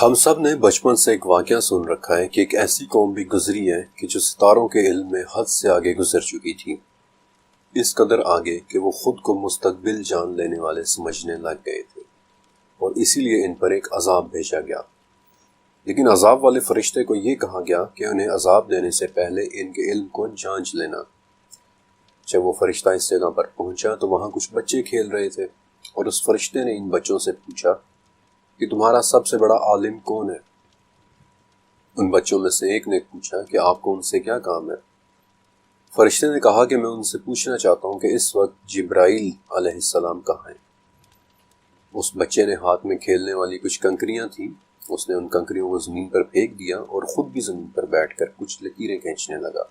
ہم سب نے بچپن سے ایک واقعہ سن رکھا ہے کہ ایک ایسی قوم بھی گزری ہے کہ جو ستاروں کے علم میں حد سے آگے گزر چکی تھی، اس قدر آگے کہ وہ خود کو مستقبل جان لینے والے سمجھنے لگ گئے تھے، اور اسی لیے ان پر ایک عذاب بھیجا گیا۔ لیکن عذاب والے فرشتے کو یہ کہا گیا کہ انہیں عذاب دینے سے پہلے ان کے علم کو جانچ لینا۔ جب وہ فرشتہ اس جگہ پر پہنچا تو وہاں کچھ بچے کھیل رہے تھے، اور اس فرشتے نے ان بچوں سے پوچھا کہ تمہارا سب سے بڑا عالم کون ہے؟ ان بچوں میں سے ایک نے پوچھا کہ آپ کو ان سے کیا کام ہے؟ فرشتے نے کہا کہ میں ان سے پوچھنا چاہتا ہوں کہ اس وقت جبرائیل علیہ السلام کہاں ہیں؟ اس بچے نے ہاتھ میں کھیلنے والی کچھ کنکریاں تھیں، اس نے ان کنکریوں کو زمین پر پھینک دیا اور خود بھی زمین پر بیٹھ کر کچھ لکیریں کھینچنے لگا،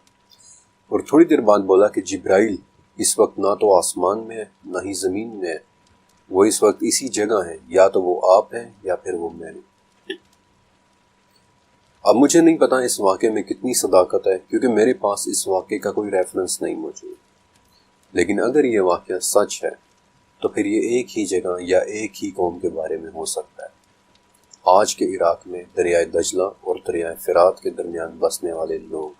اور تھوڑی دیر بعد بولا کہ جبرائیل اس وقت نہ تو آسمان میں ہے نہ ہی زمین میں ہے، وہ اس وقت اسی جگہ ہیں، یا تو وہ آپ ہیں یا پھر وہ میں ہوں۔ اب مجھے نہیں پتا اس واقعے میں کتنی صداقت ہے، کیونکہ میرے پاس اس واقعے کا کوئی ریفرنس نہیں موجود، لیکن اگر یہ واقعہ سچ ہے تو پھر یہ ایک ہی جگہ یا ایک ہی قوم کے بارے میں ہو سکتا ہے۔ آج کے عراق میں دریائے دجلہ اور دریائے فرات کے درمیان بسنے والے لوگ،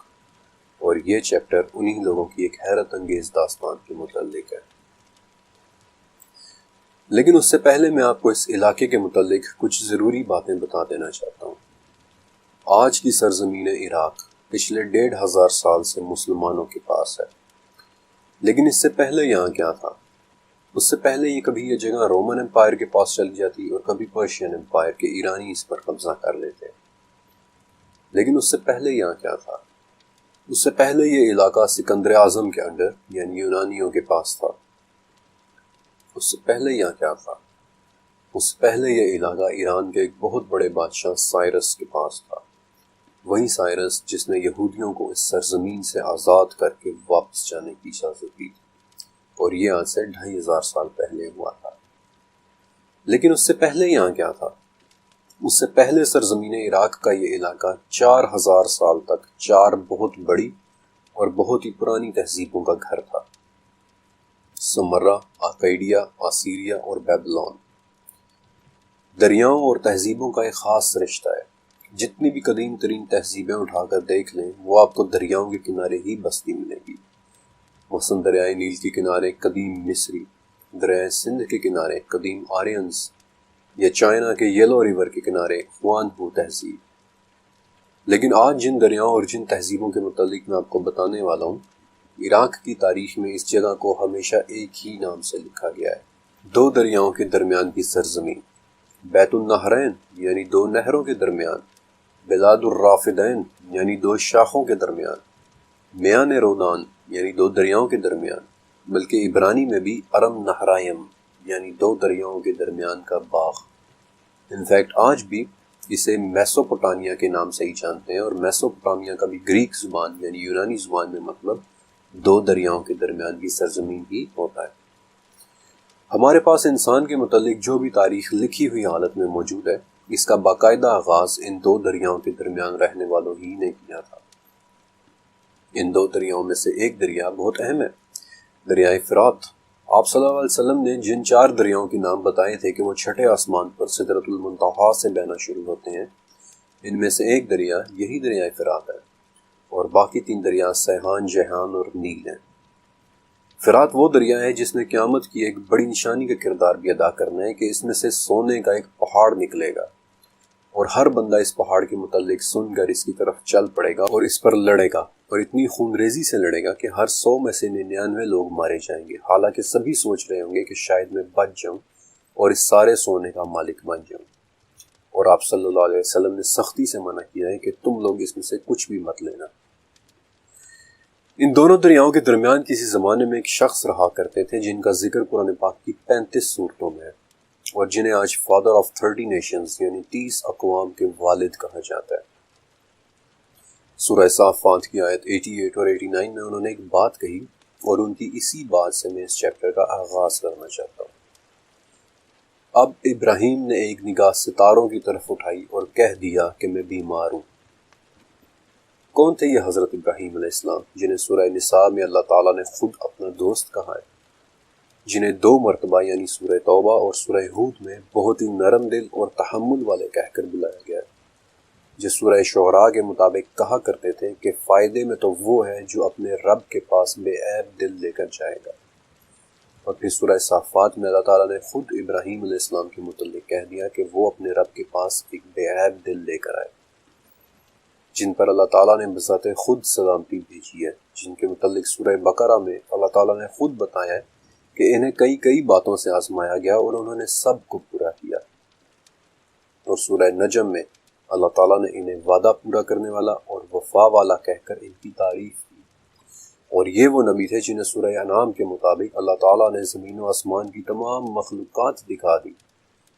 اور یہ چیپٹر انہی لوگوں کی ایک حیرت انگیز داستان کے متعلق ہے۔ لیکن اس سے پہلے میں آپ کو اس علاقے کے متعلق کچھ ضروری باتیں بتا دینا چاہتا ہوں۔ آج کی سرزمین عراق پچھلے 1500 سال سے مسلمانوں کے پاس ہے، لیکن اس سے پہلے یہاں کیا تھا؟ اس سے پہلے کبھی یہ جگہ رومن امپائر کے پاس چلی جاتی اور کبھی پرشین امپائر کے ایرانی اس پر قبضہ کر لیتے۔ لیکن اس سے پہلے یہاں کیا تھا؟ اس سے پہلے یہ علاقہ سکندر اعظم کے انڈر یعنی یونانیوں کے پاس تھا۔ اس سے پہلے یہاں کیا تھا؟ اس سے پہلے یہ علاقہ ایران کے ایک بہت بڑے بادشاہ سائرس کے پاس تھا، وہی سائرس جس نے یہودیوں کو اس سرزمین سے آزاد کر کے واپس جانے کی اجازت دی تھی، اور یہ آج سے 2500 سال پہلے ہوا تھا۔ لیکن اس سے پہلے یہاں کیا تھا؟ اس سے پہلے سرزمین عراق کا یہ علاقہ 4000 سال تک 4 بہت بڑی اور بہت ہی پرانی تہذیبوں کا گھر تھا: سمرہ، آکیڈیا، آسیریا اور بیبلون۔ دریاؤں اور تہذیبوں کا ایک خاص رشتہ ہے۔ جتنی بھی قدیم ترین تہذیبیں اٹھا کر دیکھ لیں، وہ آپ کو دریاؤں کے کنارے ہی بستی ملے گی۔ مثلاً دریائے نیل کے کنارے قدیم مصری، دریائے سندھ کے کنارے قدیم آرینز، یا چائنا کے یلو ریور کے کنارے خوان ہو تہذیب۔ لیکن آج جن دریاؤں اور جن تہذیبوں کے متعلق میں آپ کو بتانے والا ہوں، عراق کی تاریخ میں اس جگہ کو ہمیشہ ایک ہی نام سے لکھا گیا ہے: 2 دریاؤں کے درمیان کی سرزمین، بیت النہرین یعنی 2 نہروں کے درمیان، بلاد الرافدین یعنی 2 شاخوں کے درمیان، میان رودان یعنی 2 دریاؤں کے درمیان، بلکہ عبرانی میں بھی ارم نہرائم یعنی 2 دریاؤں کے درمیان کا باغ۔ انفیکٹ آج بھی اسے میسوپوٹامیا کے نام سے ہی جانتے ہیں، اور میسوپوٹامیا کا بھی گریک زبان یعنی یونانی زبان میں مطلب 2 دریاؤں کے درمیان کی سرزمین ہی ہوتا ہے۔ ہمارے پاس انسان کے متعلق جو بھی تاریخ لکھی ہوئی حالت میں موجود ہے، اس کا باقاعدہ آغاز ان 2 دریاؤں کے درمیان رہنے والوں ہی نے کیا تھا۔ ان 2 دریاؤں میں سے ایک دریا بہت اہم ہے، دریائے فرات۔ آپ صلی اللہ علیہ وسلم نے جن 4 دریاؤں کے نام بتائے تھے کہ وہ چھٹے آسمان پر سدرۃ المنتہا سے بہنا شروع ہوتے ہیں، ان میں سے ایک دریا یہی دریائے فرات ہے، اور باقی 3 دریا سیحان، جیحان اور نیل ہیں۔ فرات وہ دریا ہے جس نے قیامت کی ایک بڑی نشانی کا کردار بھی ادا کرنا ہے کہ اس میں سے سونے کا ایک پہاڑ نکلے گا، اور ہر بندہ اس پہاڑ کے متعلق سن کر اس کی طرف چل پڑے گا اور اس پر لڑے گا، اور اتنی خونریزی سے لڑے گا کہ ہر 100 میں سے 99 لوگ مارے جائیں گے، حالانکہ سبھی سوچ رہے ہوں گے کہ شاید میں بچ جاؤں اور اس سارے سونے کا مالک بن جاؤں۔ اور آپ صلی اللہ علیہ وسلم نے سختی سے منع کیا ہے کہ تم لوگ اس میں سے کچھ بھی مت لینا۔ ان دونوں دریاؤں کے درمیان کسی زمانے میں ایک شخص رہا کرتے تھے جن کا ذکر قرآن پاک کی 35 سورتوں میں ہے، اور جنہیں آج فادر آف 30 نیشنز یعنی 30 اقوام کے والد کہا جاتا ہے۔ سورہ صافات کی آیت 88 اور 89 میں انہوں نے ایک بات کہی، اور ان کی اسی بات سے میں اس چیپٹر کا آغاز کرنا چاہتا ہوں۔ اب ابراہیم نے ایک نگاہ ستاروں کی طرف اٹھائی اور کہہ دیا کہ میں بیمار ہوں۔ کون تھے یہ حضرت ابراہیم علیہ السلام جنہیں سورہ نساء میں اللہ تعالیٰ نے خود اپنا دوست کہا ہے؟ جنہیں 2 مرتبہ یعنی سورہ توبہ اور سورہ ہود میں بہت ہی نرم دل اور تحمل والے کہہ کر بلایا گیا ہے، جو سورہ شعراء کے مطابق کہا کرتے تھے کہ فائدے میں تو وہ ہے جو اپنے رب کے پاس بے عیب دل لے کر جائے گا۔ اور پھر سورہ صافات میں اللہ تعالیٰ نے خود ابراہیم علیہ السلام کے متعلق کہہ دیا کہ وہ اپنے رب کے پاس ایک بے عیب دل لے کر آئے، جن پر اللہ تعالیٰ نے بذات خود سلامتی بھیجی ہے، جن کے متعلق سورہ بقرہ میں اللہ تعالیٰ نے خود بتایا ہے کہ انہیں کئی باتوں سے آزمایا گیا اور انہوں نے سب کو پورا کیا۔ اور سورہ نجم میں اللہ تعالیٰ نے انہیں وعدہ پورا کرنے والا اور وفا والا کہہ کر ان کی تعریف کی، اور یہ وہ نبی تھے جنہیں سورہ انعام کے مطابق اللہ تعالیٰ نے زمین و آسمان کی تمام مخلوقات دکھا دی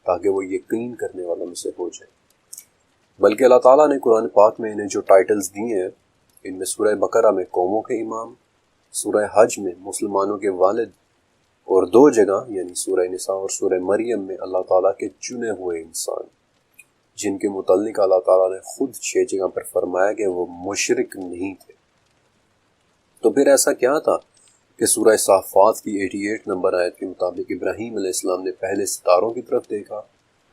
تاکہ وہ یقین کرنے والوں میں سے ہو جائیں۔ بلکہ اللہ تعالیٰ نے قرآن پاک میں انہیں جو ٹائٹلز دیے ہیں، ان میں سورہ بقرہ میں قوموں کے امام، سورہ حج میں مسلمانوں کے والد، اور 2 جگہ یعنی سورہ نساء اور سورہ مریم میں اللہ تعالیٰ کے چنے ہوئے انسان، جن کے متعلق اللہ تعالیٰ نے خود 6 جگہ پر فرمایا کہ وہ مشرک نہیں تھے۔ تو پھر ایسا کیا تھا کہ سورہ صافات کی 88 نمبر آیت کے مطابق ابراہیم علیہ السلام نے پہلے ستاروں کی طرف دیکھا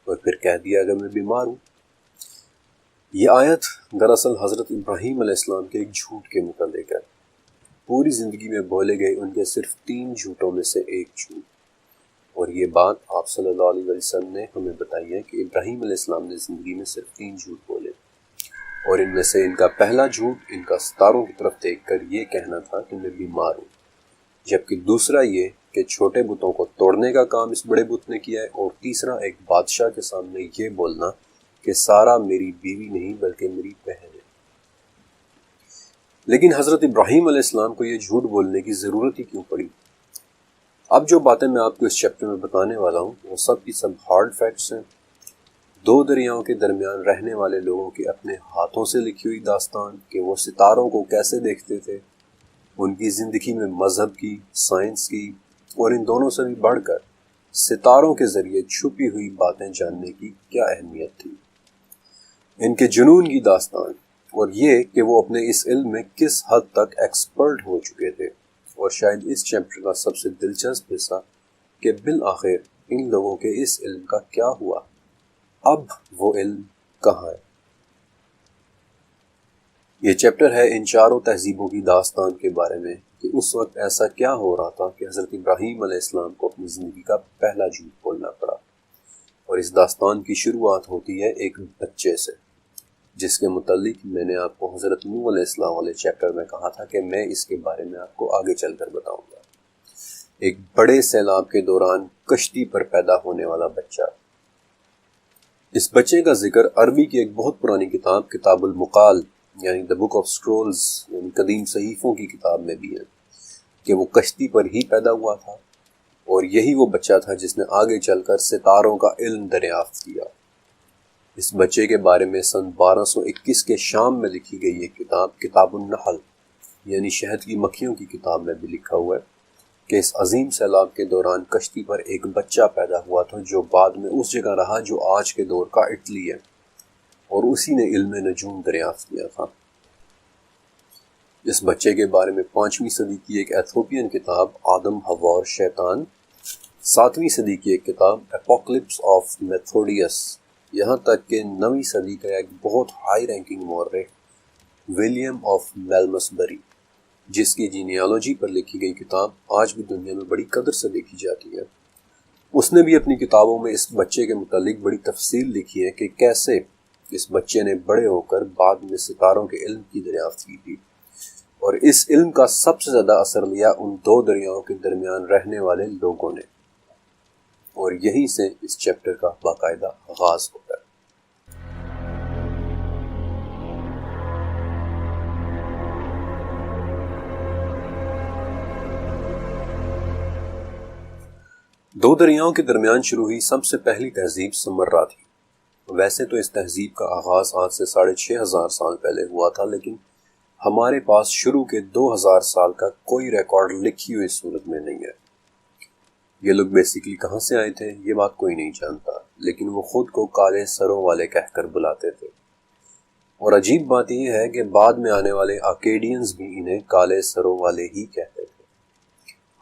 اور پھر کہہ دیا کہ میں بیمار ہوں؟ یہ آیت دراصل حضرت ابراہیم علیہ السلام کے ایک جھوٹ کے متعلق ہے۔ پوری زندگی میں بولے گئے ان کے صرف 3 جھوٹوں میں سے ایک جھوٹ، اور یہ بات آپ صلی اللہ علیہ وسلم نے ہمیں بتائی ہے کہ ابراہیم علیہ السلام نے زندگی میں صرف 3 جھوٹ بولے، اور ان میں سے ان کا پہلا جھوٹ ان کا ستاروں کی طرف دیکھ کر یہ کہنا تھا کہ میں بیمار ہوں، جبکہ دوسرا یہ کہ چھوٹے بتوں کو توڑنے کا کام اس بڑے بت نے کیا ہے، اور تیسرا ایک بادشاہ کے سامنے یہ بولنا کہ سارا میری بیوی نہیں بلکہ میری بہن ہے۔ لیکن حضرت ابراہیم علیہ السلام کو یہ جھوٹ بولنے کی ضرورت ہی کیوں پڑی؟ اب جو باتیں میں آپ کو اس چیپٹر میں بتانے والا ہوں وہ سب کی سب ہارڈ فیکٹس ہیں، 2 دریاؤں کے درمیان رہنے والے لوگوں کے اپنے ہاتھوں سے لکھی ہوئی داستان کہ وہ ستاروں کو کیسے دیکھتے تھے، ان کی زندگی میں مذہب کی، سائنس کی، اور ان دونوں سے بھی بڑھ کر ستاروں کے ذریعے چھپی ہوئی باتیں جاننے کی کیا اہمیت تھی، ان کے جنون کی داستان، اور یہ کہ وہ اپنے اس علم میں کس حد تک ایکسپرٹ ہو چکے تھے، اور شاید اس چیپٹر کا سب سے دلچسپ حصہ کہ بالآخر ان لوگوں کے اس علم کا کیا ہوا، اب وہ علم کہاں ہے۔ یہ چیپٹر ہے ان 4 تہذیبوں کی داستان کے بارے میں کہ اس وقت ایسا کیا ہو رہا تھا کہ حضرت ابراہیم علیہ السلام کو اپنی زندگی کا پہلا جھوٹ بولنا پڑا۔ اور اس داستان کی شروعات ہوتی ہے ایک بچے سے، جس کے متعلق میں نے آپ کو حضرت نوح علیہ السلام والے چیپٹر میں کہا تھا کہ میں اس کے بارے میں آپ کو آگے چل کر بتاؤں گا۔ ایک بڑے سیلاب کے دوران کشتی پر پیدا ہونے والا بچہ۔ اس بچے کا ذکر عربی کی ایک بہت پرانی کتاب کتاب المقال یعنی دا بک آف سکرولز یعنی قدیم صحیفوں کی کتاب میں بھی ہے کہ وہ کشتی پر ہی پیدا ہوا تھا، اور یہی وہ بچہ تھا جس نے آگے چل کر ستاروں کا علم دریافت کیا۔ اس بچے کے بارے میں سن 1221 کے شام میں لکھی گئی ایک کتاب کتاب النحل یعنی شہد کی مکھیوں کی کتاب میں بھی لکھا ہوا ہے کہ اس عظیم سیلاب کے دوران کشتی پر ایک بچہ پیدا ہوا تھا جو بعد میں اس جگہ رہا جو آج کے دور کا اٹلی ہے، اور اسی نے علم نجوم دریافت کیا تھا۔ اس بچے کے بارے میں 5ویں صدی کی ایک ایتھوپین کتاب آدم حوا اور شیطان، 7ویں صدی کی ایک کتاب اپوکلپس آف میتھوڈیس، یہاں تک کہ 9ویں صدی کا ایک بہت ہائی رینکنگ مورخ ولیم آف میلمسبری، جس کی جینیالوجی پر لکھی گئی کتاب آج بھی دنیا میں بڑی قدر سے دیکھی جاتی ہے، اس نے بھی اپنی کتابوں میں اس بچے کے متعلق بڑی تفصیل لکھی ہے کہ کیسے اس بچے نے بڑے ہو کر بعد میں ستاروں کے علم کی دریافت کی تھی، اور اس علم کا سب سے زیادہ اثر لیا ان 2 دریاؤں کے درمیان رہنے والے لوگوں نے، اور یہیں سے اس چیپٹر کا باقاعدہ آغاز ہوتا ہے۔ دو دریاؤں کے درمیان شروع ہوئی سب سے پہلی تہذیب سمرا تھی۔ ویسے تو اس تہذیب کا آغاز آج سے 6500 سال پہلے ہوا تھا، لیکن ہمارے پاس شروع کے 2000 سال کا کوئی ریکارڈ لکھی ہوئی صورت میں نہیں ہے۔ یہ لوگ بیسیکلی کہاں سے آئے تھے یہ بات کوئی نہیں جانتا، لیکن وہ خود کو کالے سروں والے کہہ کر بلاتے تھے، اور عجیب بات یہ ہے کہ بعد میں آنے والے آکیڈینز بھی انہیں کالے سروں والے ہی کہتے تھے۔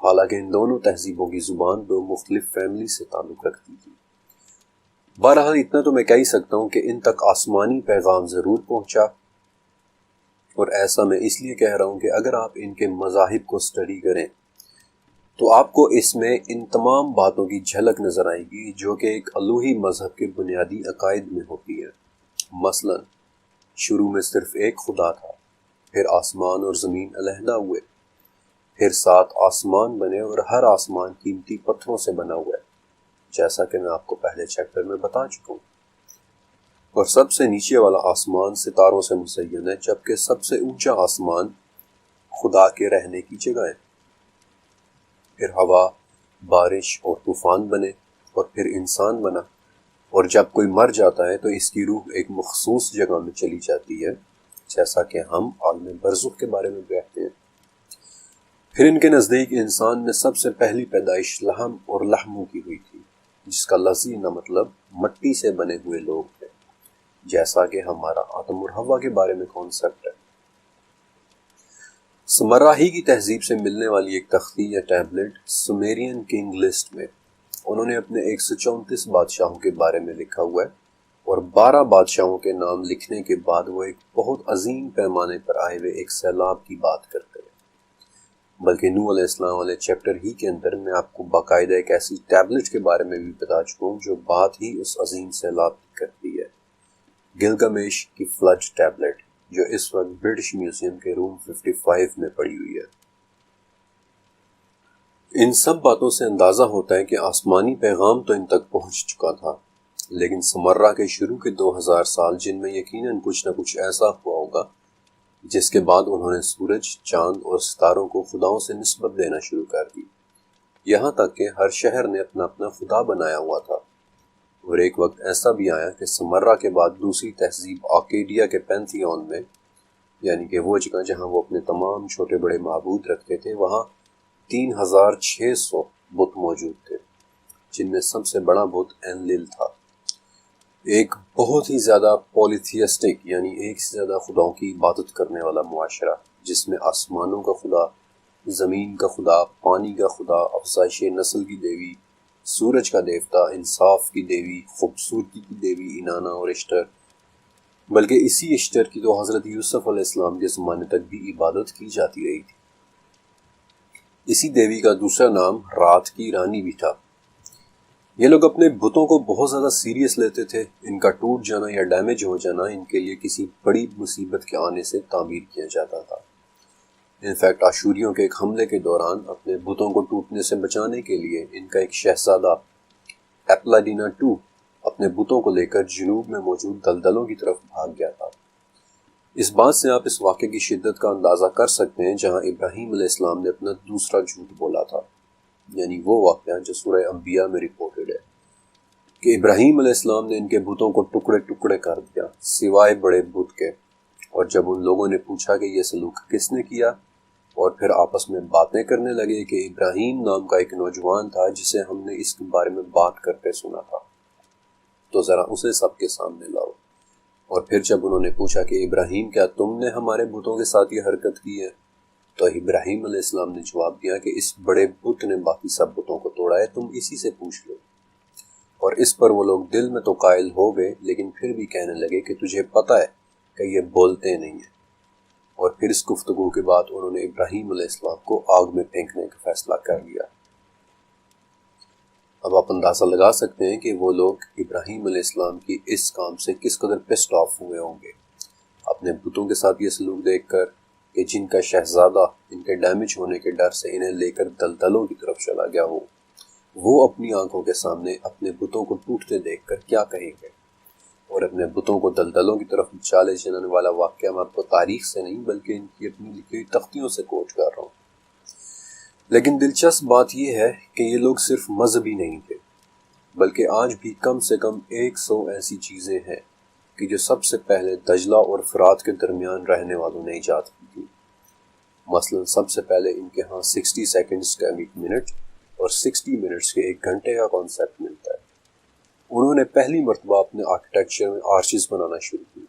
حالانکہ ان دونوں تہذیبوں کی زبان دو مختلف فیملی سے تعلق رکھتی تھی۔ بہرحال اتنا تو میں کہہ ہی سکتا ہوں کہ ان تک آسمانی پیغام ضرور پہنچا، اور ایسا میں اس لیے کہہ رہا ہوں کہ اگر آپ ان کے مذاہب کو اسٹڈی کریں تو آپ کو اس میں ان تمام باتوں کی جھلک نظر آئے گی جو کہ ایک الوہی مذہب کے بنیادی عقائد میں ہوتی ہے۔ مثلا شروع میں صرف ایک خدا تھا، پھر آسمان اور زمین علیحدہ ہوئے، پھر 7 آسمان بنے اور ہر آسمان قیمتی پتھروں سے بنا ہوا ہے، جیسا کہ میں آپ کو پہلے چیپٹر میں بتا چکا ہوں، اور سب سے نیچے والا آسمان ستاروں سے مزین ہے، جبکہ سب سے اونچا آسمان خدا کے رہنے کی جگہ ہے۔ پھر ہوا، بارش اور طوفان بنے، اور پھر انسان بنا، اور جب کوئی مر جاتا ہے تو اس کی روح ایک مخصوص جگہ میں چلی جاتی ہے، جیسا کہ ہم عالم برزخ کے بارے میں پڑھتے ہیں۔ پھر ان کے نزدیک انسان میں سب سے پہلی پیدائش لحم اور لحموں کی ہوئی تھی، جس کا لفظی مطلب مٹی سے بنے ہوئے لوگ تھے، جیسا کہ ہمارا آدم اور حوا کے بارے میں کانسیپٹ ہے۔ سمراہی کی تہذیب سے ملنے والی ایک تختی یا ٹیبلٹ سومیرین کنگ لسٹ میں انہوں نے اپنے 134 بادشاہوں کے بارے میں لکھا ہوا ہے، اور 12 بادشاہوں کے نام لکھنے کے بعد وہ ایک بہت عظیم پیمانے پر آئے ہوئے ایک سیلاب کی بات کرتے ہیں۔ بلکہ نوح علیہ السلام والے چیپٹر ہی کے اندر میں آپ کو باقاعدہ ایک ایسی ٹیبلٹ کے بارے میں بھی بتا چکا ہوں جو بات ہی اس عظیم سیلاب کی کرتی ہے، گلگمیش کی فلڈ ٹیبلٹ، جو اس وقت برٹش میوزیم کے روم 55 میں پڑی ہوئی ہے۔ ان سب باتوں سے اندازہ ہوتا ہے کہ آسمانی پیغام تو ان تک پہنچ چکا تھا، لیکن سمرہ کے شروع کے 2000 سال جن میں یقیناً کچھ نہ کچھ ایسا ہوا ہوگا جس کے بعد انہوں نے سورج، چاند اور ستاروں کو خداؤں سے نسبت دینا شروع کر دی، یہاں تک کہ ہر شہر نے اپنا اپنا خدا بنایا ہوا تھا۔ اور ایک وقت ایسا بھی آیا کہ سمرہ کے بعد دوسری تہذیب آکیڈیا کے پینتھیون میں، یعنی کہ وہ جگہ جہاں وہ اپنے تمام چھوٹے بڑے معبود رکھتے تھے، وہاں 3600 بت موجود تھے، جن میں سب سے بڑا بت اینلل تھا، ایک بہت ہی زیادہ پولیتھیسٹک یعنی ایک سے زیادہ خداؤں کی عبادت کرنے والا معاشرہ، جس میں آسمانوں کا خدا، زمین کا خدا، پانی کا خدا، افزائش نسل کی دیوی، سورج کا دیوتا، انصاف کی دیوی، خوبصورتی کی دیوی انانا اور اشٹر، بلکہ اسی اشٹر کی تو حضرت یوسف علیہ السلام کے زمانے تک بھی عبادت کی جاتی رہی تھی۔ اسی دیوی کا دوسرا نام رات کی رانی بھی تھا۔ یہ لوگ اپنے بتوں کو بہت زیادہ سیریس لیتے تھے، ان کا ٹوٹ جانا یا ڈیمیج ہو جانا ان کے لیے کسی بڑی مصیبت کے آنے سے تعبیر کیا جاتا تھا۔ انفیکٹ آشوریوں کے ایک حملے کے دوران اپنے بتوں کو ٹوٹنے سے بچانے کے لیے ان کا ایک شہزادہ ایپلاڈینا II اپنے بتوں کو لے کر جنوب میں موجود دلدلوں کی طرف بھاگ گیا تھا۔ اس بات سے آپ اس واقعے کی شدت کا اندازہ کر سکتے ہیں جہاں ابراہیم علیہ السلام نے اپنا دوسرا جھوٹ بولا تھا، یعنی وہ واقعہ جو سورہ انبیاء میں رپورٹڈ ہے کہ ابراہیم علیہ السلام نے ان کے بتوں کو ٹکڑے ٹکڑے کر دیا سوائے بڑے بت کے، اور جب ان لوگوں نے پوچھا کہ یہ سلوک کس نے کیا، اور پھر آپس میں باتیں کرنے لگے کہ ابراہیم نام کا ایک نوجوان تھا جسے ہم نے اس کے بارے میں بات کرتے سنا تھا، تو ذرا اسے سب کے سامنے لاؤ۔ اور پھر جب انہوں نے پوچھا کہ ابراہیم کیا تم نے ہمارے بتوں کے ساتھ یہ حرکت کی ہے، تو ابراہیم علیہ السلام نے جواب دیا کہ اس بڑے بت نے باقی سب بتوں کو توڑا ہے، تم اسی سے پوچھ لو۔ اور اس پر وہ لوگ دل میں تو قائل ہو گئے، لیکن پھر بھی کہنے لگے کہ تجھے پتہ ہے کہ یہ بولتے نہیں ہیں۔ اور پھر اس گفتگو کے بعد انہوں نے ابراہیم علیہ السلام کو آگ میں پھینکنے کا فیصلہ کر لیا۔ اب آپ اندازہ لگا سکتے ہیں کہ وہ لوگ ابراہیم علیہ السلام کی اس کام سے کس قدر پسڈ آف ہوئے ہوں گے، اپنے بتوں کے ساتھ یہ سلوک دیکھ کر کہ جن کا شہزادہ ان کے ڈیمیج ہونے کے ڈر سے انہیں لے کر دلدلوں کی طرف چلا گیا ہو، وہ اپنی آنکھوں کے سامنے اپنے بتوں کو ٹوٹتے دیکھ کر کیا کہیں گے۔ اور اپنے بتوں کو دلدلوں کی طرف چالے چلانے والا واقعہ میں آپ کو تاریخ سے نہیں بلکہ ان کی اپنی لکھی ہوئی تختیوں سے کوٹ کر رہا ہوں۔ لیکن دلچسپ بات یہ ہے کہ یہ لوگ صرف مذہبی نہیں تھے، بلکہ آج بھی کم سے کم 100 ایسی چیزیں ہیں کہ جو سب سے پہلے دجلہ اور فرات کے درمیان رہنے والوں نے ایجاد کی تھی۔ مثلا سب سے پہلے ان کے ہاں 60 سیکنڈز کا ایک منٹ اور 60 منٹس کے ایک گھنٹے کا کانسیپٹ ملتا ہے۔ انہوں نے پہلی مرتبہ اپنے آرکیٹیکچر میں آرچز بنانا شروع کی،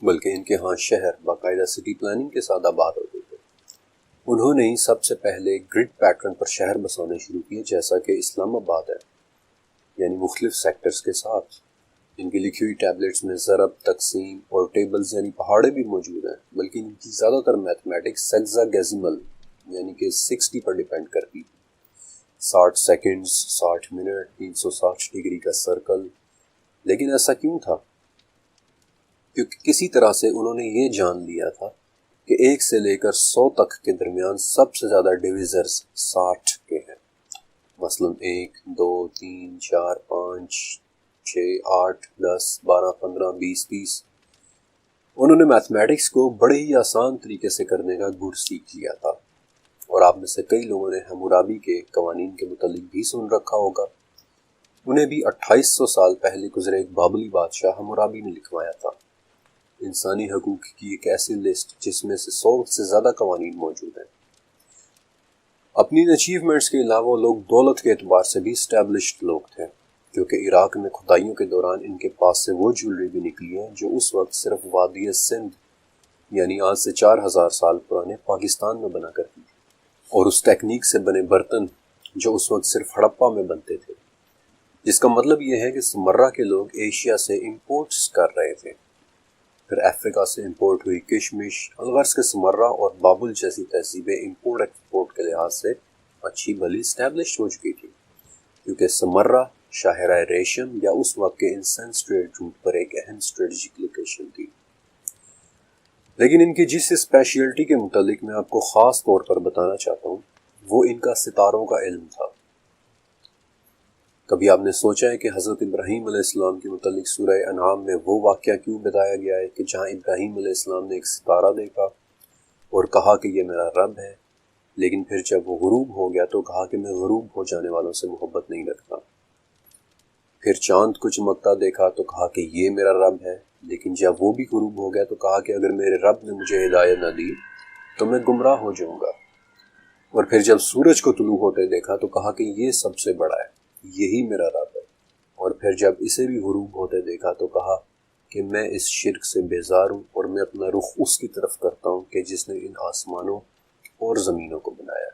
بلکہ ان کے ہاں شہر باقاعدہ سٹی پلاننگ کے ساتھ آباد ہوتے تھے۔ انہوں نے ہی سب سے پہلے گرڈ پیٹرن پر شہر بسانے شروع کیے، جیسا کہ اسلام آباد ہے، یعنی مختلف سیکٹرز کے ساتھ۔ ان کی لکھی ہوئی ٹیبلٹس میں ضرب، تقسیم اور ٹیبلز یعنی پہاڑے بھی موجود ہیں، بلکہ ان کی زیادہ تر میتھمیٹکس سیگزاگیزمل یعنی کہ 60 پر ڈیپینڈ کرتی، 60 سیکنڈز، 60 منٹ، 360 ڈگری کا سرکل۔ لیکن ایسا کیوں تھا؟ کیونکہ کسی طرح سے انہوں نے یہ جان لیا تھا کہ 1 سے لے کر 100 تک کے درمیان سب سے زیادہ ڈویزرز 60 کے ہیں، مثلا 1، 2، 3، 4، 5، 6، 8، 10، 12، 15، 20، 30۔ انہوں نے میتھمیٹکس کو بڑے ہی آسان طریقے سے کرنے کا گر سیکھ لیا تھا، اور آپ میں سے کئی لوگوں نے ہمورابی کے قوانین کے متعلق بھی سن رکھا ہوگا۔ انہیں بھی 2800 سال پہلے گزرے ایک بابلی بادشاہ ہمورابی نے لکھوایا تھا، انسانی حقوق کی ایک ایسی لسٹ جس میں سے 100 سے زیادہ قوانین موجود ہیں۔ اپنی اچیومنٹس کے علاوہ لوگ دولت کے اعتبار سے بھی اسٹیبلشڈ لوگ تھے، کیونکہ عراق میں کھدائیوں کے دوران ان کے پاس سے وہ جولری بھی نکلی ہے جو اس وقت صرف وادی سندھ یعنی آج سے 4000 سال پرانے پاکستان میں بنا کرتی تھی، اور اس ٹیکنیک سے بنے برتن جو اس وقت صرف ہڑپا میں بنتے تھے، جس کا مطلب یہ ہے کہ سمرہ کے لوگ ایشیا سے امپورٹس کر رہے تھے۔ پھر افریقہ سے امپورٹ ہوئی کشمش، الغرض کے سمرہ اور بابل جیسی تہذیبیں امپورٹ ایکسپورٹ کے لحاظ سے اچھی بھلی اسٹیبلش ہو چکی تھی، کیونکہ سمرہ شاہراہ ریشم یا اس وقت کے انسینس ٹریڈ روٹ پر ایک اہم اسٹریٹجک لوکیشن تھی۔ لیکن ان کی جس اسپیشلٹی کے متعلق میں آپ کو خاص طور پر بتانا چاہتا ہوں وہ ان کا ستاروں کا علم تھا۔ کبھی آپ نے سوچا ہے کہ حضرت ابراہیم علیہ السلام کے متعلق سورہ انعام میں وہ واقعہ کیوں بتایا گیا ہے کہ جہاں ابراہیم علیہ السلام نے ایک ستارہ دیکھا اور کہا کہ یہ میرا رب ہے، لیکن پھر جب وہ غروب ہو گیا تو کہا کہ میں غروب ہو جانے والوں سے محبت نہیں رکھتا۔ پھر چاند کو چمکتا دیکھا تو کہا کہ یہ میرا رب ہے، لیکن جب وہ بھی غروب ہو گیا تو کہا کہ اگر میرے رب نے مجھے ہدایت نہ دی تو میں گمراہ ہو جاؤں گا۔ اور پھر جب سورج کو طلوع ہوتے دیکھا تو کہا کہ یہ سب سے بڑا ہے، یہی میرا رب ہے۔ اور پھر جب اسے بھی غروب ہوتے دیکھا تو کہا کہ میں اس شرک سے بیزار ہوں اور میں اپنا رخ اس کی طرف کرتا ہوں کہ جس نے ان آسمانوں اور زمینوں کو بنایا۔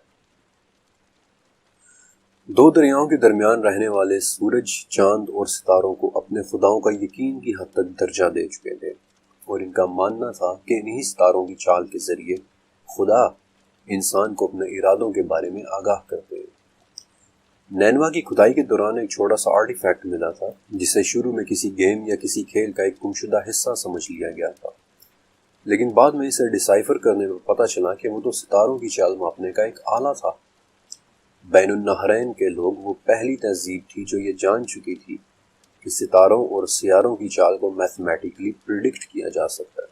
2 دریاؤں کے درمیان رہنے والے سورج، چاند اور ستاروں کو اپنے خداؤں کا یقین کی حد تک درجہ دے چکے تھے، اور ان کا ماننا تھا کہ انہی ستاروں کی چال کے ذریعے خدا انسان کو اپنے ارادوں کے بارے میں آگاہ کرتے ہیں۔ نینوا کی کھدائی کے دوران ایک چھوٹا سا آرٹیفیکٹ ملا تھا جسے شروع میں کسی گیم یا کسی کھیل کا ایک گمشدہ حصہ سمجھ لیا گیا تھا، لیکن بعد میں اسے ڈیسائفر کرنے پر پتہ چلا کہ وہ تو ستاروں کی چال ماپنے کا ایک آلہ تھا۔ بین النہرین کے لوگ وہ پہلی تہذیب تھی جو یہ جان چکی تھی کہ ستاروں اور سیاروں کی چال کو میتھمیٹکلی پریڈکٹ کیا جا سکتا ہے،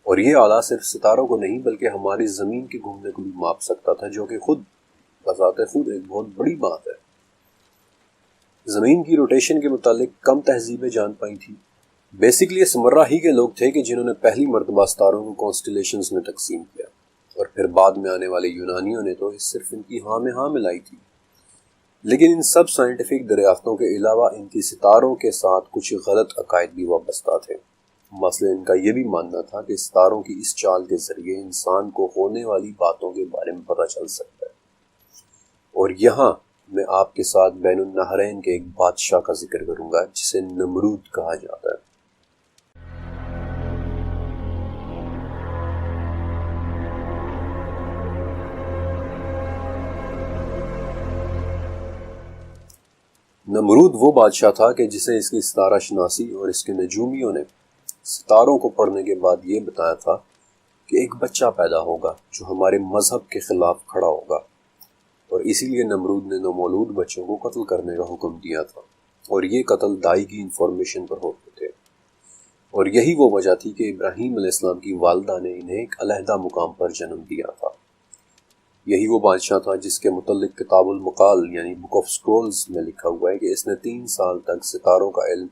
اور یہ آلہ صرف ستاروں کو نہیں بلکہ ہماری زمین کے گھومنے کو بھی ماپ سکتا تھا، جو کہ خود بذات خود ایک بہت بڑی بات ہے۔ زمین کی روٹیشن کے متعلق کم تہذیبیں جان پائی تھی۔ بیسیکلی سمرہ ہی کے لوگ تھے کہ جنہوں نے پہلی مرتبہ ستاروں کو کانسٹیلیشنز میں تقسیم کیا، اور پھر بعد میں آنے والے یونانیوں نے تو صرف ان کی ہاں میں ہاں ملائی تھی۔ لیکن ان سب سائنٹیفک دریافتوں کے علاوہ ان کی ستاروں کے ساتھ کچھ غلط عقائد بھی وابستہ تھے۔ مثلا ان کا یہ بھی ماننا تھا کہ ستاروں کی اس چال کے ذریعے انسان کو ہونے والی باتوں کے بارے میں پتہ چل سکتا ہے۔ اور یہاں میں آپ کے ساتھ بین النہرین کے ایک بادشاہ کا ذکر کروں گا جسے نمرود کہا جاتا ہے۔ نمرود وہ بادشاہ تھا کہ جسے اس کی ستارہ شناسی اور اس کے نجومیوں نے ستاروں کو پڑھنے کے بعد یہ بتایا تھا کہ ایک بچہ پیدا ہوگا جو ہمارے مذہب کے خلاف کھڑا ہوگا، اور اسی لیے نمرود نے نومولود بچوں کو قتل کرنے کا حکم دیا تھا، اور یہ قتل دائی کی انفارمیشن پر ہوتے تھے۔ اور یہی وہ وجہ تھی کہ ابراہیم علیہ السلام کی والدہ نے انہیں ایک علیحدہ مقام پر جنم دیا تھا۔ یہی وہ بادشاہ تھا جس کے متعلق کتاب المقال یعنی بک آف سکرولز میں لکھا ہوا ہے کہ اس نے 3 سال تک ستاروں کا علم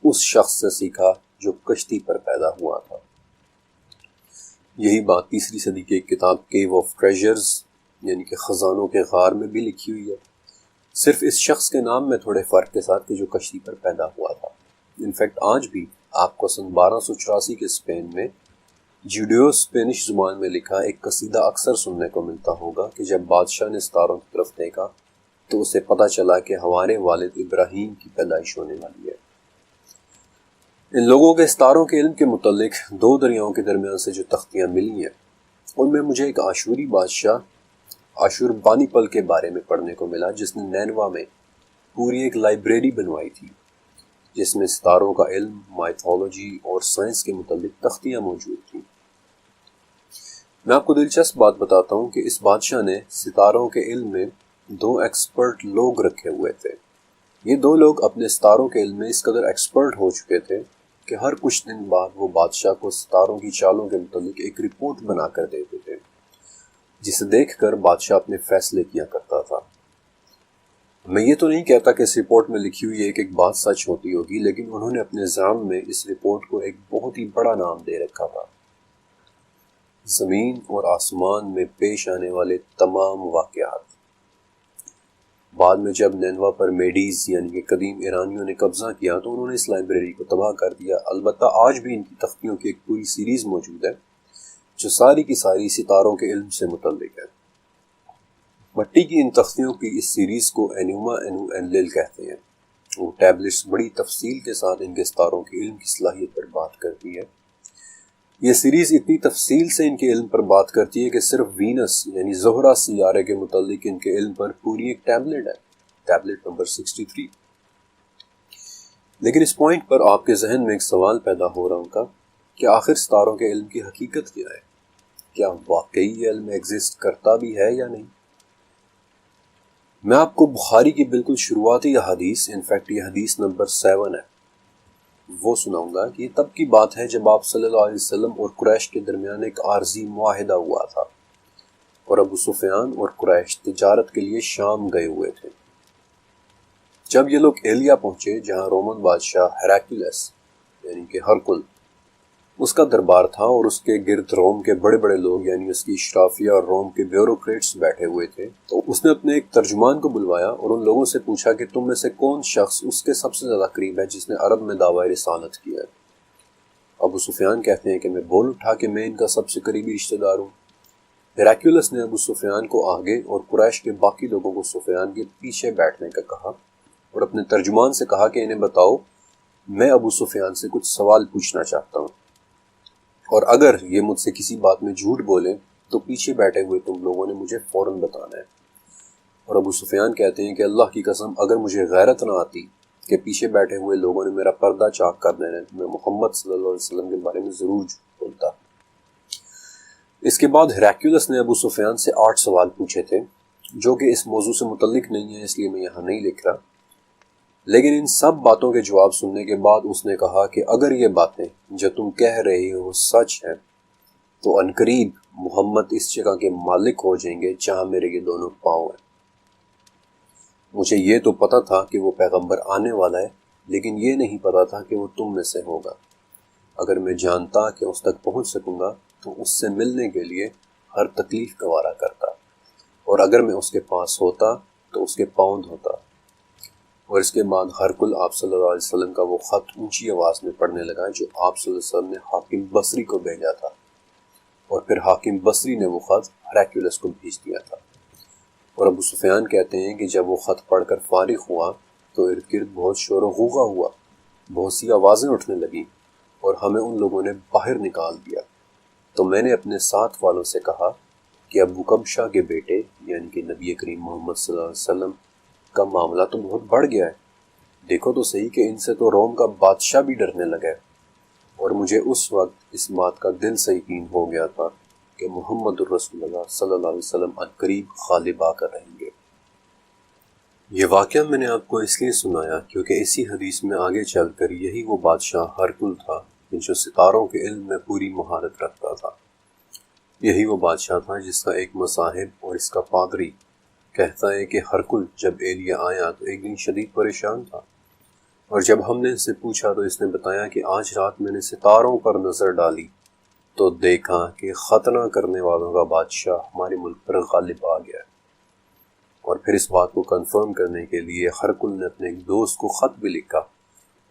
اس شخص سے سیکھا جو کشتی پر پیدا ہوا تھا۔ یہی بات 3 صدی کی ایک کتاب کیو آف ٹریجرز یعنی کہ خزانوں کے غار میں بھی لکھی ہوئی ہے، صرف اس شخص کے نام میں تھوڑے فرق کے ساتھ کہ جو کشتی پر پیدا ہوا تھا۔ انفیکٹ آج بھی آپ کو سن 1284 کے اسپین میں جوڈیو اسپینش زبان میں لکھا ایک قصیدہ اکثر سننے کو ملتا ہوگا کہ جب بادشاہ نے ستاروں کی طرف دیکھا تو اسے پتہ چلا کہ ہمارے والد ابراہیم کی پیدائش ہونے والی ہے۔ ان لوگوں کے ستاروں کے علم کے متعلق 2 دریاؤں کے درمیان سے جو تختیاں ملی ہیں ان میں مجھے ایک آشوری بادشاہ آشور بانی پل کے بارے میں پڑھنے کو ملا، جس نے نینوا میں پوری ایک لائبریری بنوائی تھی جس میں ستاروں کا علم، مائتھولوجی اور سائنس کے متعلق تختیاں موجود تھیں۔ میں آپ کو دلچسپ بات بتاتا ہوں کہ اس بادشاہ نے ستاروں کے علم میں 2 ایکسپرٹ لوگ رکھے ہوئے تھے۔ یہ 2 لوگ اپنے ستاروں کے علم میں اس قدر ایکسپرٹ ہو چکے تھے کہ ہر کچھ دن بعد وہ بادشاہ کو ستاروں کی چالوں کے متعلق ایک رپورٹ بنا کر دیتے تھے، جسے دیکھ کر بادشاہ اپنے فیصلے کیا کرتا تھا۔ میں یہ تو نہیں کہتا کہ اس رپورٹ میں لکھی ہوئی ایک بات سچ ہوتی ہوگی، لیکن انہوں نے اپنے نظام میں اس رپورٹ کو ایک بہت ہی بڑا نام دے رکھا تھا۔ زمین اور آسمان میں پیش آنے والے تمام واقعات۔ بعد میں جب نینوا پر میڈیز یعنی کہ قدیم ایرانیوں نے قبضہ کیا تو انہوں نے اس لائبریری کو تباہ کر دیا۔ البتہ آج بھی ان کی تختیوں کی ایک پوری سیریز موجود ہے جو ساری کی ساری ستاروں کے علم سے متعلق ہے۔ مٹی کی ان تختیوں کی اس سیریز کو اینوما اینو اینلیل کہتے ہیں۔ وہ ٹیبلٹس بڑی تفصیل کے ساتھ ان کے ستاروں کے علم کی صلاحیت پر بات کرتی ہے۔ یہ سیریز اتنی تفصیل سے ان کے علم پر بات کرتی ہے کہ صرف وینس یعنی زہرہ سیارے کے متعلق ان کے علم پر پوری ایک ٹیبلٹ ہے، ٹیبلٹ نمبر 63۔ لیکن اس پوائنٹ پر آپ کے ذہن میں ایک سوال پیدا ہو رہا ہوگا کہ آخر ستاروں کے علم کی حقیقت کیا ہے؟ کیا واقعی یہ علم ایگزسٹ کرتا بھی ہے یا نہیں؟ میں آپ کو بخاری کی بالکل شروعاتی حدیث، انفیکٹ یہ حدیث نمبر 7 ہے، وہ سناؤں گا کہ یہ تب کی بات ہے جب آپ صلی اللہ علیہ وسلم اور قریش کے درمیان ایک عارضی معاہدہ ہوا تھا اور ابو سفیان اور قریش تجارت کے لیے شام گئے ہوئے تھے۔ جب یہ لوگ ایلیا پہنچے جہاں رومن بادشاہ ہیراکلیس یعنی کہ ہرکل اس کا دربار تھا اور اس کے گرد روم کے بڑے بڑے لوگ یعنی اس کی اشرافیہ اور روم کے بیوروکریٹس بیٹھے ہوئے تھے، تو اس نے اپنے ایک ترجمان کو بلوایا اور ان لوگوں سے پوچھا کہ تم میں سے کون شخص اس کے سب سے زیادہ قریب ہے جس نے عرب میں دعویٰ رسالت کیا ہے۔ ابو سفیان کہتے ہیں کہ میں بول اٹھا کہ میں ان کا سب سے قریبی رشتہ دار ہوں۔ ہیراکلیس نے ابو سفیان کو آگے اور قریش کے باقی لوگوں کو سفیان کے پیچھے بیٹھنے کا کہا اور اپنے ترجمان سے کہا کہ انہیں بتاؤ، میں ابو سفیان سے کچھ سوال پوچھنا چاہتا ہوں، اور اگر یہ مجھ سے کسی بات میں جھوٹ بولیں تو پیچھے بیٹھے ہوئے تم لوگوں نے مجھے فوراً بتانا ہے۔ اور ابو سفیان کہتے ہیں کہ اللہ کی قسم اگر مجھے غیرت نہ آتی کہ پیچھے بیٹھے ہوئے لوگوں نے میرا پردہ چاک کر دینا تو میں محمد صلی اللہ علیہ وسلم کے بارے میں ضرور جھوٹ بولتا۔ اس کے بعد ہیراکلیس نے ابو سفیان سے 8 سوال پوچھے تھے جو کہ اس موضوع سے متعلق نہیں ہے، اس لیے میں یہاں نہیں لکھ رہا، لیکن ان سب باتوں کے جواب سننے کے بعد اس نے کہا کہ اگر یہ باتیں جو تم کہہ رہے ہو سچ ہیں تو عنقریب محمد اس جگہ کے مالک ہو جائیں گے جہاں میرے یہ دونوں پاؤں ہیں۔ مجھے یہ تو پتا تھا کہ وہ پیغمبر آنے والا ہے، لیکن یہ نہیں پتا تھا کہ وہ تم میں سے ہوگا۔ اگر میں جانتا کہ اس تک پہنچ سکوں گا تو اس سے ملنے کے لیے ہر تکلیف گوارا کرتا، اور اگر میں اس کے پاس ہوتا تو اس کے پاؤں دھوتا۔ اور اس کے بعد ہرکل آپ صلی اللہ علیہ وسلم کا وہ خط اونچی آواز میں پڑھنے لگا جو آپ صلی اللہ علیہ وسلم نے حاکم بصری کو بھیجا تھا، اور پھر حاکم بصری نے وہ خط ہیراکلیس کو بھیج دیا تھا۔ اور ابو سفیان کہتے ہیں کہ جب وہ خط پڑھ کر فارغ ہوا تو ارد گرد بہت شور و غوغا ہوا، بہت سی آوازیں اٹھنے لگیں اور ہمیں ان لوگوں نے باہر نکال دیا۔ تو میں نے اپنے ساتھ والوں سے کہا کہ ابو کبشہ کے بیٹے یعنی کہ نبی کریم محمد صلی اللہ علیہ وسلم کا معاملہ تو بہت بڑھ گیا ہے، دیکھو تو صحیح کہ ان سے تو روم کا بادشاہ بھی ڈرنے لگا ہے۔ اور مجھے اس وقت اس بات کا دل سے یقین ہو گیا تھا کہ محمد الرسول اللہ صلی اللہ علیہ وسلم عنقریب غالب آ کر رہیں گے۔ یہ واقعہ میں نے آپ کو اس لیے سنایا کیونکہ اسی حدیث میں آگے چل کر یہی وہ بادشاہ ہرکل تھا جو ستاروں کے علم میں پوری مہارت رکھتا تھا۔ یہی وہ بادشاہ تھا جس کا ایک مصاحب اور اس کا پادری کہتا ہے کہ ہرکل جب ایلیا آیا تو ایک دن شدید پریشان تھا، اور جب ہم نے اس سے پوچھا تو اس نے بتایا کہ آج رات میں نے ستاروں پر نظر ڈالی تو دیکھا کہ ختنہ کرنے والوں کا بادشاہ ہمارے ملک پر غالب آ گیا ہے۔ اور پھر اس بات کو کنفرم کرنے کے لیے ہرکل نے اپنے ایک دوست کو خط بھی لکھا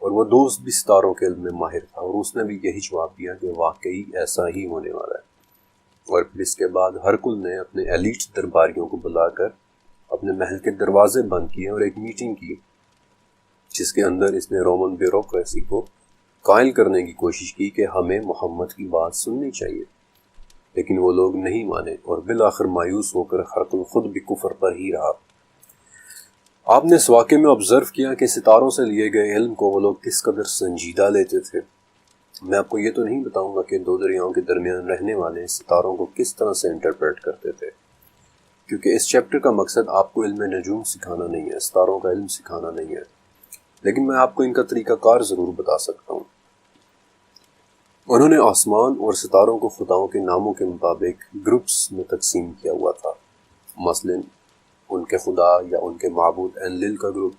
اور وہ دوست بھی ستاروں کے علم میں ماہر تھا، اور اس نے بھی یہی جواب دیا کہ واقعی ایسا ہی ہونے والا ہے۔ اور پھر اس کے بعد ہرکل نے اپنے ایلیٹ درباریوں کو بلا کر اپنے محل کے دروازے بند کیے اور ایک میٹنگ کی، جس کے اندر اس نے رومن بیوروکریسی کو قائل کرنے کی کوشش کی کہ ہمیں محمد کی بات سننی چاہیے، لیکن وہ لوگ نہیں مانے، اور بالآخر مایوس ہو کر ہرکل خود بھی کفر پر ہی رہا۔ آپ نے اس واقعے میں آبزرو کیا کہ ستاروں سے لیے گئے علم کو وہ لوگ کس قدر سنجیدہ لیتے تھے۔ میں آپ کو یہ تو نہیں بتاؤں گا کہ دو دریاؤں کے درمیان رہنے والے ستاروں کو کس طرح سے انٹرپریٹ کرتے تھے، کیونکہ اس چیپٹر کا مقصد آپ کو علم نجوم سکھانا نہیں ہے، ستاروں کا علم سکھانا نہیں ہے، لیکن میں آپ کو ان کا طریقہ کار ضرور بتا سکتا ہوں۔ انہوں نے آسمان اور ستاروں کو خداؤں کے ناموں کے مطابق گروپس میں تقسیم کیا ہوا تھا، مثلاً ان کے خدا یا ان کے معبود انلل کا گروپ،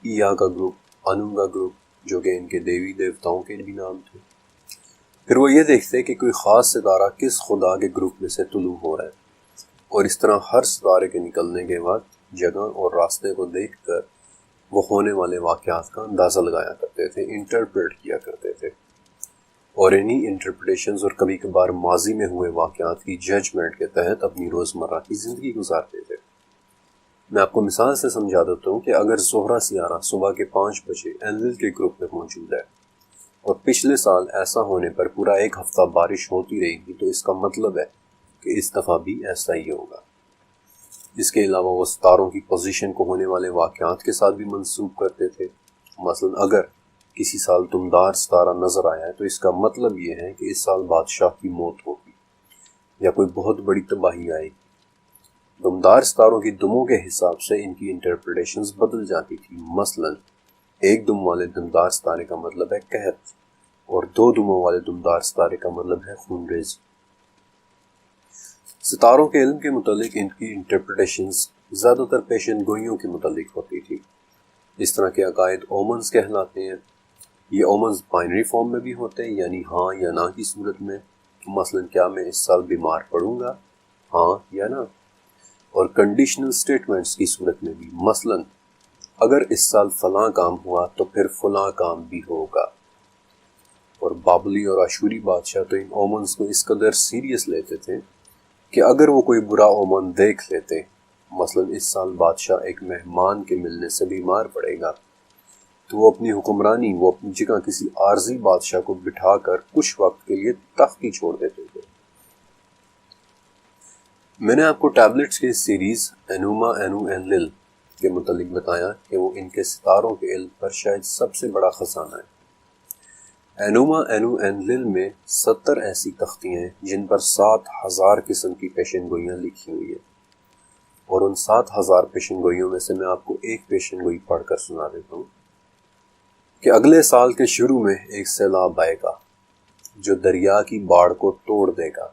ایا کا گروپ، انو کا گروپ، جو کہ ان کے دیوی دیوتاؤں کے بھی نام تھے۔ پھر وہ یہ دیکھتے کہ کوئی خاص ستارہ کس خدا کے گروپ میں سے طلوع ہو رہا ہے، اور اس طرح ہر ستارے کے نکلنے کے وقت، جگہ اور راستے کو دیکھ کر وہ ہونے والے واقعات کا اندازہ لگایا کرتے تھے، انٹرپریٹ کیا کرتے تھے، اور انہی انٹرپریٹیشنز اور کبھی کبھار ماضی میں ہوئے واقعات کی ججمنٹ کے تحت اپنی روزمرہ کی زندگی گزارتے تھے۔ میں آپ کو مثال سے سمجھا دیتا ہوں کہ اگر زہرہ سیارہ صبح کے 5 بجے انلل کے گروپ میں موجود ہے، اور پچھلے سال ایسا ہونے پر پورا ایک ہفتہ بارش ہوتی رہی گی، تو اس کا مطلب ہے کہ اس دفعہ بھی ایسا ہی ہوگا۔ اس کے علاوہ وہ ستاروں کی پوزیشن کو ہونے والے واقعات کے ساتھ بھی منسوب کرتے تھے۔ مثلا اگر کسی سال دمدار ستارہ نظر آیا ہے تو اس کا مطلب یہ ہے کہ اس سال بادشاہ کی موت ہوگی یا کوئی بہت بڑی تباہی آئے گی۔ دمدار ستاروں کی دموں کے حساب سے ان کی انٹرپریٹیشنز بدل جاتی تھی۔ مثلا ایک دم والے دمدار ستارے کا مطلب ہے قحط، اور 2 دموں والے دمدار ستارے کا مطلب ہے خونریزی۔ ستاروں کے علم کے متعلق ان کی انٹرپریٹیشنز زیادہ تر پیشن گوئیوں کے متعلق ہوتی تھی۔ اس طرح کے عقائد اومنز کہلاتے ہیں۔ یہ اومنز بائنری فارم میں بھی ہوتے ہیں، یعنی ہاں یا نہ کی صورت میں، مثلا کیا میں اس سال بیمار پڑوں گا، ہاں یا نہ، اور کنڈیشنل سٹیٹمنٹس کی صورت میں بھی، مثلا اگر اس سال فلاں کام ہوا تو پھر فلاں کام بھی ہوگا۔ اور بابلی اور اشوری بادشاہ تو ان اومنز کو اس قدر سیریس لیتے تھے کہ اگر وہ کوئی برا اومن دیکھ لیتے، مثلا اس سال بادشاہ ایک مہمان کے ملنے سے بیمار پڑے گا، تو وہ اپنی حکمرانی وہ اپنی جگہ کسی عارضی بادشاہ کو بٹھا کر کچھ وقت کے لیے تخت ہی چھوڑ دیتے تھے۔ میں نے آپ کو ٹیبلٹس کی سیریز انوما انو انلل کے متعلق بتایا کہ وہ ان کے ستاروں کے علم پر شاید سب سے بڑا خزانہ ہے۔ انوما انو انلل میں 70 ایسی تختیاں ہیں جن پر 7000 قسم کی پیشن گوئیاں لکھی ہوئی ہیں، اور ان 7000 پیشن گوئیوں میں سے میں آپ کو ایک پیشن گوئی پڑھ کر سنا دیتا ہوں کہ اگلے سال کے شروع میں ایک سیلاب آئے گا جو دریا کی باڑ کو توڑ دے گا،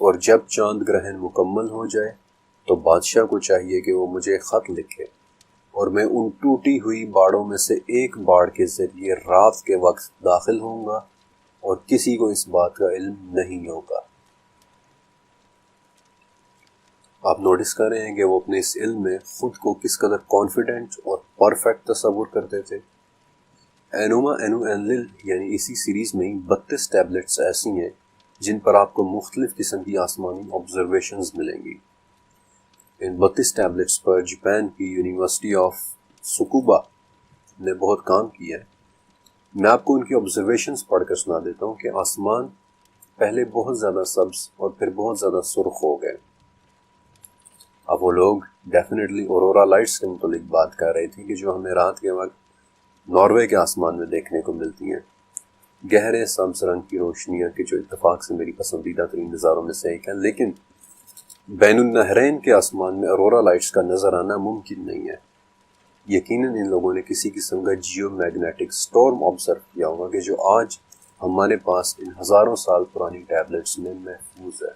اور جب چاند گرہن مکمل ہو جائے تو بادشاہ کو چاہیے کہ وہ مجھے خط لکھے، اور میں ان ٹوٹی ہوئی باڑوں میں سے ایک باڑ کے ذریعے رات کے وقت داخل ہوں گا، اور کسی کو اس بات کا علم نہیں ہوگا۔ آپ نوٹس کر رہے ہیں کہ وہ اپنے اس علم میں خود کو کس قدر کانفیڈنٹ اور پرفیکٹ تصور کرتے تھے۔ انوما انو انلل یعنی اسی سیریز میں 32 ٹیبلٹس ایسی ہیں جن پر آپ کو مختلف قسم کی آسمانی آبزرویشنز ملیں گی۔ ان 32 ٹیبلٹس پر جاپان کی یونیورسٹی آف سکوبا نے بہت کام کیا ہے۔ میں آپ کو ان کی آبزرویشنز پڑھ کر سنا دیتا ہوں کہ آسمان پہلے بہت زیادہ سبز اور پھر بہت زیادہ سرخ ہو گئے۔ اب وہ لوگ ڈیفینیٹلی اورورا لائٹس کے متعلق بات کر رہے تھے کہ جو ہمیں رات کے وقت ناروے کے آسمان میں دیکھنے کو ملتی ہیں، گہرے سبز رنگ کی روشنیاں، کہ جو اتفاق سے میری پسندیدہ ترین نظاروں میں سے ایک ہے، لیکن بین النہرین کے آسمان میں اورورا لائٹس کا نظر آنا ممکن نہیں ہے۔ یقیناً ان لوگوں نے کسی قسم کا جیو میگنیٹک سٹورم آبزرو کیا ہوگا کہ جو آج ہمارے پاس ان ہزاروں سال پرانی ٹیبلٹس میں محفوظ ہے۔